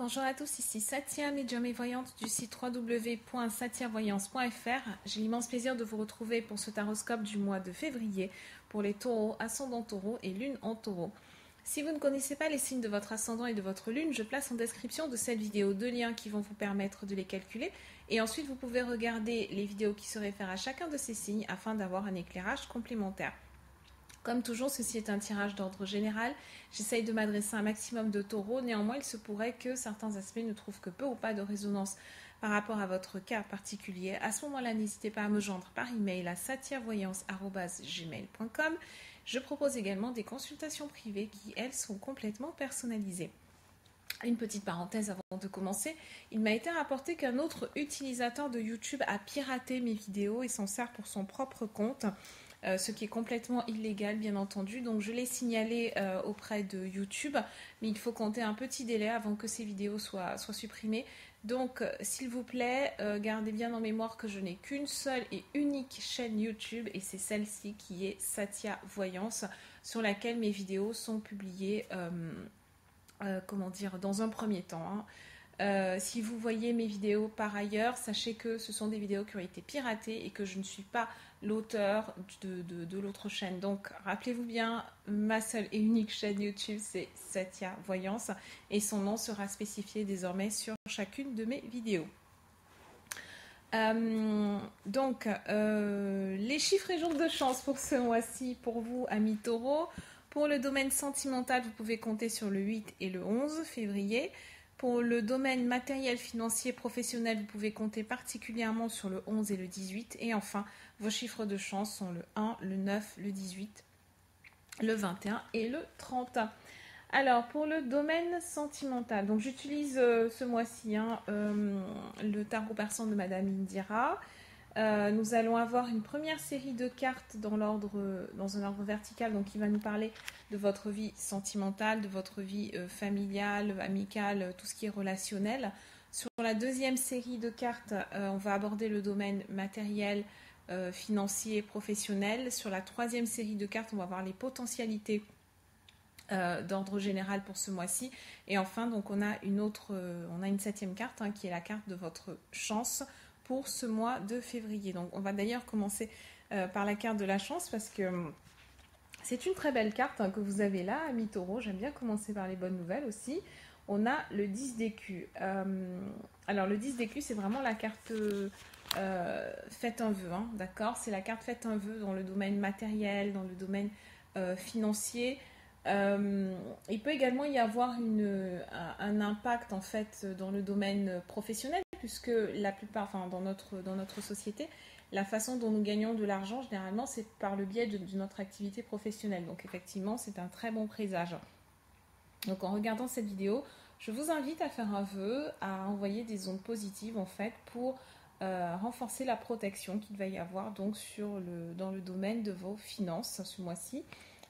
Bonjour à tous, ici Satia, médium et voyante du site www.satiavoyance.fr. J'ai l'immense plaisir de vous retrouver pour ce taroscope du mois de février pour les taureaux, ascendant taureau et lune en taureau. Si vous ne connaissez pas les signes de votre ascendant et de votre lune, je place en description de cette vidéo deux liens qui vont vous permettre de les calculer et ensuite vous pouvez regarder les vidéos qui se réfèrent à chacun de ces signes afin d'avoir un éclairage complémentaire. Comme toujours, ceci est un tirage d'ordre général. J'essaye de m'adresser à un maximum de taureaux. Néanmoins, il se pourrait que certains aspects ne trouvent que peu ou pas de résonance par rapport à votre cas particulier. À ce moment-là, n'hésitez pas à me joindre par email à satiavoyance@gmail.com. Je propose également des consultations privées qui, elles, sont complètement personnalisées. Une petite parenthèse avant de commencer, il m'a été rapporté qu'un autre utilisateur de YouTube a piraté mes vidéos et s'en sert pour son propre compte. Ce qui est complètement illégal bien entendu, donc je l'ai signalé auprès de YouTube, mais il faut compter un petit délai avant que ces vidéos soient supprimées. Donc s'il vous plaît, gardez bien en mémoire que je n'ai qu'une seule et unique chaîne YouTube et c'est celle-ci qui est Satia Voyance, sur laquelle mes vidéos sont publiées dans un premier temps. Si vous voyez mes vidéos par ailleurs, sachez que ce sont des vidéos qui ont été piratées et que je ne suis pas l'auteur de l'autre chaîne. Donc rappelez-vous bien, ma seule et unique chaîne YouTube, c'est Satia Voyance et son nom sera spécifié désormais sur chacune de mes vidéos. Les chiffres et jours de chance pour ce mois-ci, pour vous, amis taureaux. Pour le domaine sentimental, vous pouvez compter sur le 8 et le 11 février. Pour le domaine matériel, financier, professionnel, vous pouvez compter particulièrement sur le 11 et le 18. Et enfin, vos chiffres de chance sont le 1, le 9, le 18, le 21 et le 30. Alors, pour le domaine sentimental, donc j'utilise ce mois-ci le tarot persan de Madame Indira. Nous allons avoir une première série de cartes dans un ordre vertical, donc qui va nous parler de votre vie sentimentale, de votre vie familiale, amicale, tout ce qui est relationnel. Sur la deuxième série de cartes, on va aborder le domaine matériel, financier, professionnel. Sur la troisième série de cartes, on va voir les potentialités d'ordre général pour ce mois-ci. Et enfin, donc on a une septième carte qui est la carte de votre chance pour ce mois de février. Donc on va d'ailleurs commencer par la carte de la chance parce que c'est une très belle carte que vous avez là, amis taureaux. J'aime bien commencer par les bonnes nouvelles aussi. On a le 10 d'écus. Alors le 10 d'écus, c'est vraiment la carte faites un vœu, d'accord? C'est la carte faites un vœu dans le domaine matériel, dans le domaine financier. Il peut également y avoir un impact en fait dans le domaine professionnel puisque la plupart, dans notre société, la façon dont nous gagnons de l'argent généralement c'est par le biais de notre activité professionnelle. Donc effectivement c'est un très bon présage. Donc en regardant cette vidéo, je vous invite à faire un vœu, à envoyer des ondes positives en fait pour renforcer la protection qu'il va y avoir donc dans le domaine de vos finances ce mois-ci,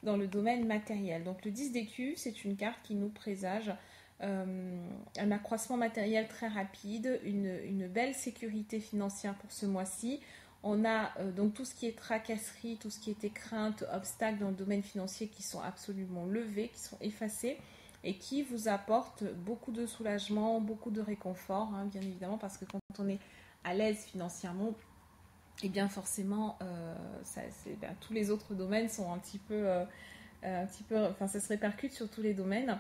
dans le domaine matériel. Donc le 10 d'écus, c'est une carte qui nous présage un accroissement matériel très rapide, une belle sécurité financière pour ce mois-ci. On a donc tout ce qui est tracasserie, tout ce qui était crainte, obstacles dans le domaine financier qui sont absolument levés, qui sont effacés et qui vous apportent beaucoup de soulagement, beaucoup de réconfort, bien évidemment, parce que quand on est à l'aise financièrement, et bien forcément, tous les autres domaines sont ça se répercute sur tous les domaines.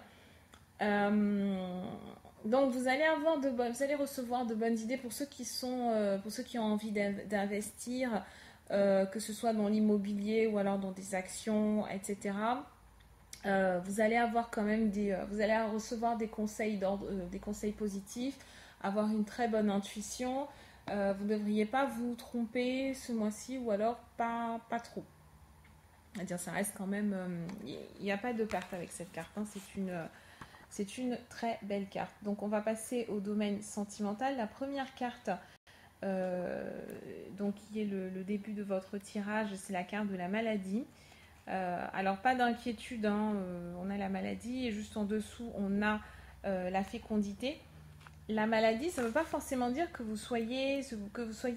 Donc vous allez recevoir de bonnes idées pour ceux qui ont envie d'investir, que ce soit dans l'immobilier ou alors dans des actions, etc. Vous allez avoir quand même vous allez recevoir des conseils positifs, avoir une très bonne intuition. Vous ne devriez pas vous tromper ce mois-ci ou alors pas trop. C'est-à-dire ça reste quand même... Il n'y a pas de perte avec cette carte. C'est une très belle carte. Donc on va passer au domaine sentimental. La première carte, qui est le début de votre tirage, c'est la carte de la maladie. Alors pas d'inquiétude, on a la maladie et juste en dessous on a la fécondité. La maladie, ça ne veut pas forcément dire que vous soyez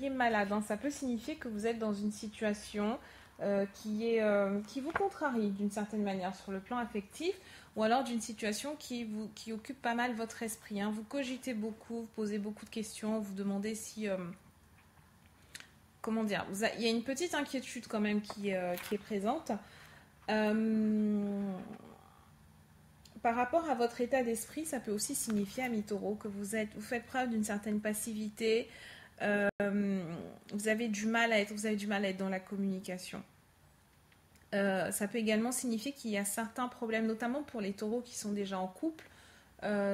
malade. Ça peut signifier que vous êtes dans une situation qui vous contrarie d'une certaine manière sur le plan affectif, ou alors d'une situation qui occupe pas mal votre esprit, hein. Vous cogitez beaucoup, vous posez beaucoup de questions, vous demandez si... comment dire, il y a une petite inquiétude quand même qui est présente. Par rapport à votre état d'esprit, ça peut aussi signifier, amis taureaux, que vous faites preuve d'une certaine passivité, vous avez du mal à être dans la communication. Ça peut également signifier qu'il y a certains problèmes, notamment pour les taureaux qui sont déjà en couple,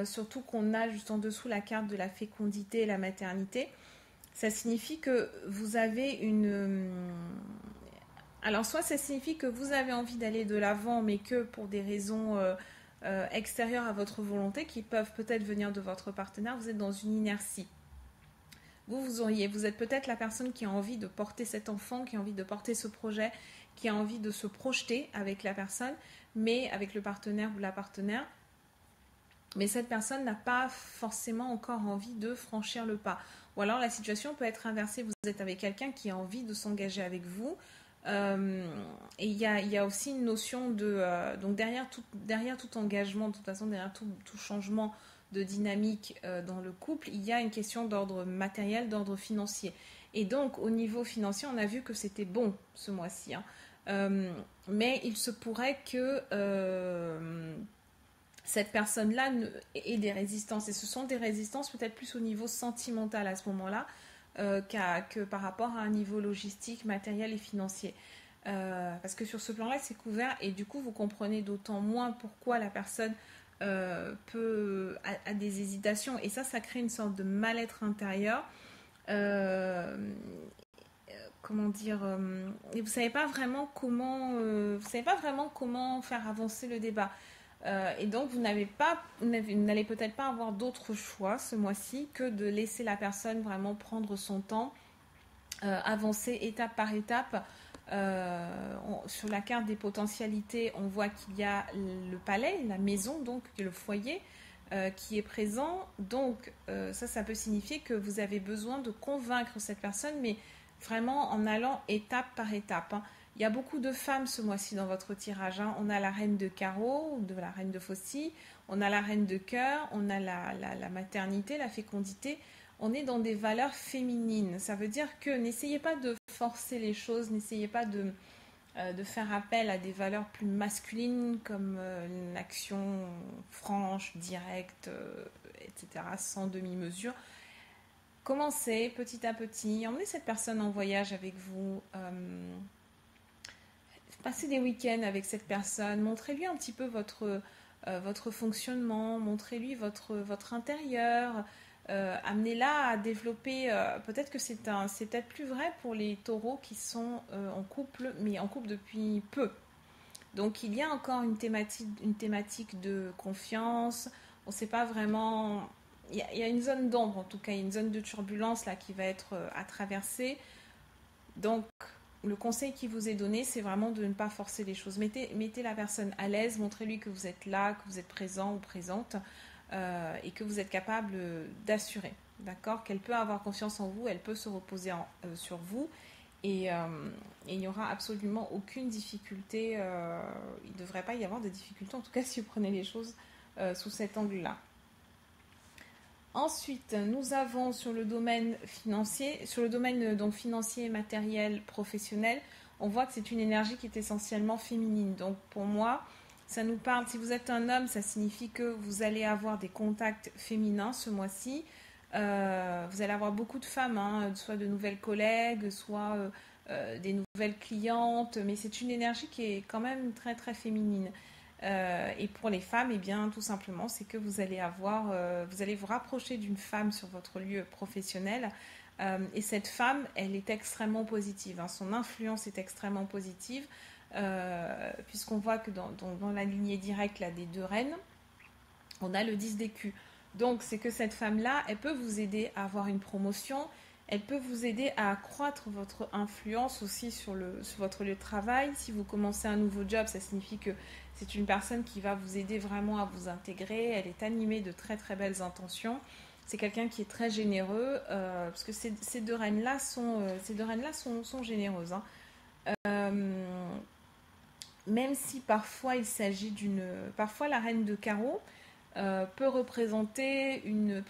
surtout qu'on a juste en dessous la carte de la fécondité et la maternité. Ça signifie que vous avez alors, soit ça signifie que vous avez envie d'aller de l'avant, mais que pour des raisons extérieures à votre volonté, qui peuvent peut-être venir de votre partenaire, vous êtes dans une inertie. Vous êtes peut-être la personne qui a envie de porter cet enfant, qui a envie de porter ce projet, qui a envie de se projeter avec la personne, mais avec le partenaire ou la partenaire. Mais cette personne n'a pas forcément encore envie de franchir le pas. Ou alors la situation peut être inversée. Vous êtes avec quelqu'un qui a envie de s'engager avec vous. Et il y a aussi une notion de... donc derrière tout engagement, de toute façon, derrière tout changement de dynamique dans le couple, il y a une question d'ordre matériel, d'ordre financier. Et donc, au niveau financier, on a vu que c'était bon ce mois-ci. Hein. Mais il se pourrait que cette personne-là ait des résistances. Et ce sont des résistances peut-être plus au niveau sentimental à ce moment-là, que par rapport à un niveau logistique, matériel et financier. Parce que sur ce plan-là, c'est couvert et du coup, vous comprenez d'autant moins pourquoi la personne a des hésitations. Et ça crée une sorte de mal-être intérieur. Comment dire et vous savez pas vraiment comment faire avancer le débat. Et donc vous n'allez peut-être pas avoir d'autre choix ce mois-ci que de laisser la personne vraiment prendre son temps, avancer étape par étape. Sur la carte des potentialités, on voit qu'il y a le palais, la maison, donc le foyer qui est présent. Donc ça peut signifier que vous avez besoin de convaincre cette personne, mais vraiment en allant étape par étape. Hein. Il y a beaucoup de femmes ce mois-ci dans votre tirage. Hein. On a la reine de carreau, de la reine de faucille, on a la reine de cœur, on a la maternité, la fécondité. On est dans des valeurs féminines. Ça veut dire que n'essayez pas de forcer les choses, n'essayez pas de faire appel à des valeurs plus masculines comme une action franche, directe, etc., sans demi-mesure. Commencez petit à petit, emmenez cette personne en voyage avec vous, passez des week-ends avec cette personne, montrez-lui un petit peu votre fonctionnement, montrez-lui votre intérieur, amenez-la à développer, peut-être que c'est peut-être plus vrai pour les taureaux qui sont en couple, mais en couple depuis peu. Donc il y a encore une thématique de confiance, on ne sait pas vraiment... Il y a une zone d'ombre, en tout cas, il y a une zone de turbulence là qui va être à traverser. Donc, le conseil qui vous est donné, c'est vraiment de ne pas forcer les choses. Mettez la personne à l'aise, montrez-lui que vous êtes là, que vous êtes présent ou présente et que vous êtes capable d'assurer. D'accord ? Qu'elle peut avoir confiance en vous, elle peut se reposer sur vous et il n'y aura absolument aucune difficulté. Il ne devrait pas y avoir de difficulté, en tout cas si vous prenez les choses sous cet angle-là. Ensuite, nous avons sur le domaine financier, donc financier, matériel, professionnel, on voit que c'est une énergie qui est essentiellement féminine. Donc pour moi, ça nous parle, si vous êtes un homme, ça signifie que vous allez avoir des contacts féminins ce mois-ci. Vous allez avoir beaucoup de femmes, hein, soit de nouvelles collègues, soit des nouvelles clientes, mais c'est une énergie qui est quand même très très féminine. Et pour les femmes, eh bien, tout simplement, c'est que vous allez vous rapprocher d'une femme sur votre lieu professionnel. Et cette femme, elle est extrêmement positive. Hein, son influence est extrêmement positive, puisqu'on voit que dans la lignée directe là, des deux reines, on a le 10 d'écus. Donc, c'est que cette femme-là, elle peut vous aider à avoir une promotion. Elle peut vous aider à accroître votre influence aussi sur votre lieu de travail. Si vous commencez un nouveau job, ça signifie que c'est une personne qui va vous aider vraiment à vous intégrer. Elle est animée de très très belles intentions. C'est quelqu'un qui est très généreux parce que ces deux reines-là sont généreuses. Hein. Euh, Même si parfois il s'agit d'une... Parfois la reine de carreau peut représenter une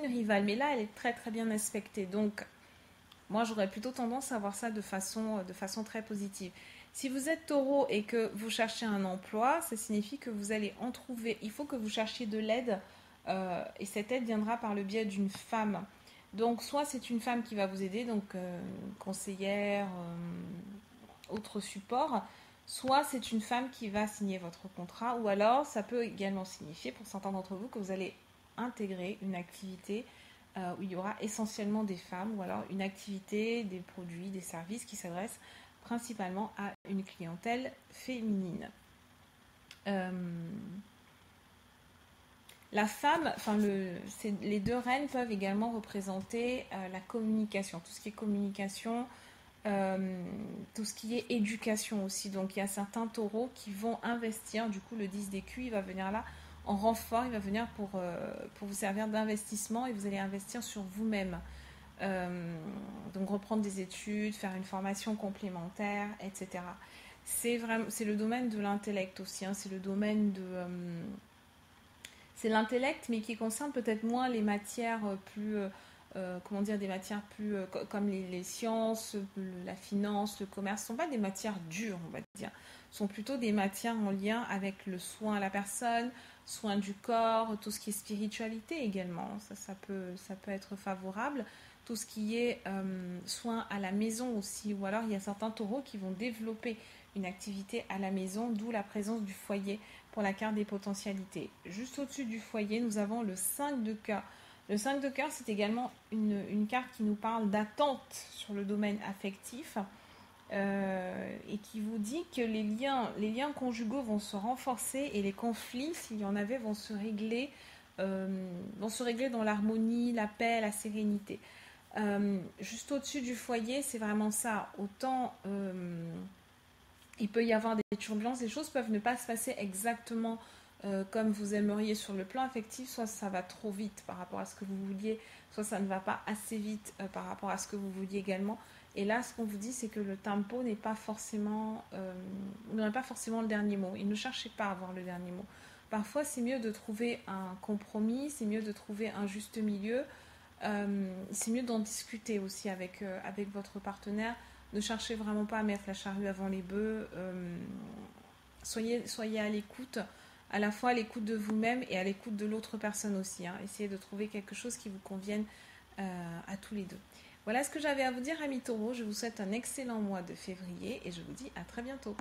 rivale, mais là elle est très très bien aspectée. Donc moi j'aurais plutôt tendance à voir ça de façon très positive. Si vous êtes taureau et que vous cherchez un emploi, ça signifie que vous allez en trouver. Il faut que vous cherchiez de l'aide et cette aide viendra par le biais d'une femme. Donc soit c'est une femme qui va vous aider, donc conseillère, autre support, soit c'est une femme qui va signer votre contrat, ou alors ça peut également signifier pour certains d'entre vous que vous allez intégrer une activité où il y aura essentiellement des femmes, ou alors une activité, des produits, des services qui s'adressent principalement à une clientèle féminine. Euh, la femme, les deux reines peuvent également représenter la communication, tout ce qui est communication, euh, tout ce qui est éducation aussi. Donc il y a certains taureaux qui vont investir, du coup le 10 d'écu, il va venir là en renfort, il va venir pour vous servir d'investissement et vous allez investir sur vous-même. Euh, donc reprendre des études, faire une formation complémentaire, etc. C'est le domaine de l'intellect aussi, hein, c'est le domaine de... c'est l'intellect, mais qui concerne peut-être moins les matières plus, comment dire, des matières plus comme les sciences, la finance, le commerce. Ce ne sont pas des matières dures, on va dire. Ce sont plutôt des matières en lien avec le soin à la personne, soin du corps, tout ce qui est spiritualité également. Ça peut être favorable. Tout ce qui est soin à la maison aussi. Ou alors, il y a certains taureaux qui vont développer une activité à la maison, d'où la présence du foyer pour la carte des potentialités. Juste au-dessus du foyer, nous avons le 5 de cœur. Le 5 de cœur, c'est également une carte qui nous parle d'attente sur le domaine affectif et qui vous dit que les liens conjugaux vont se renforcer et les conflits, s'il y en avait, vont se régler dans l'harmonie, la paix, la sérénité. Juste au-dessus du foyer, c'est vraiment ça. Autant il peut y avoir des turbulences, les choses peuvent ne pas se passer exactement comme vous aimeriez sur le plan affectif, soit ça va trop vite par rapport à ce que vous vouliez, soit ça ne va pas assez vite par rapport à ce que vous vouliez également. Et là, ce qu'on vous dit, c'est que le tempo n'est pas forcément, vous n'aurez pas forcément le dernier mot. Et ne cherchez pas à avoir le dernier mot. Parfois, c'est mieux de trouver un compromis, c'est mieux de trouver un juste milieu, c'est mieux d'en discuter aussi avec votre partenaire. Ne cherchez vraiment pas à mettre la charrue avant les bœufs. Soyez à l'écoute, à la fois à l'écoute de vous-même et à l'écoute de l'autre personne aussi. Hein. Essayez de trouver quelque chose qui vous convienne à tous les deux. Voilà ce que j'avais à vous dire, amis taureaux. Je vous souhaite un excellent mois de février et je vous dis à très bientôt.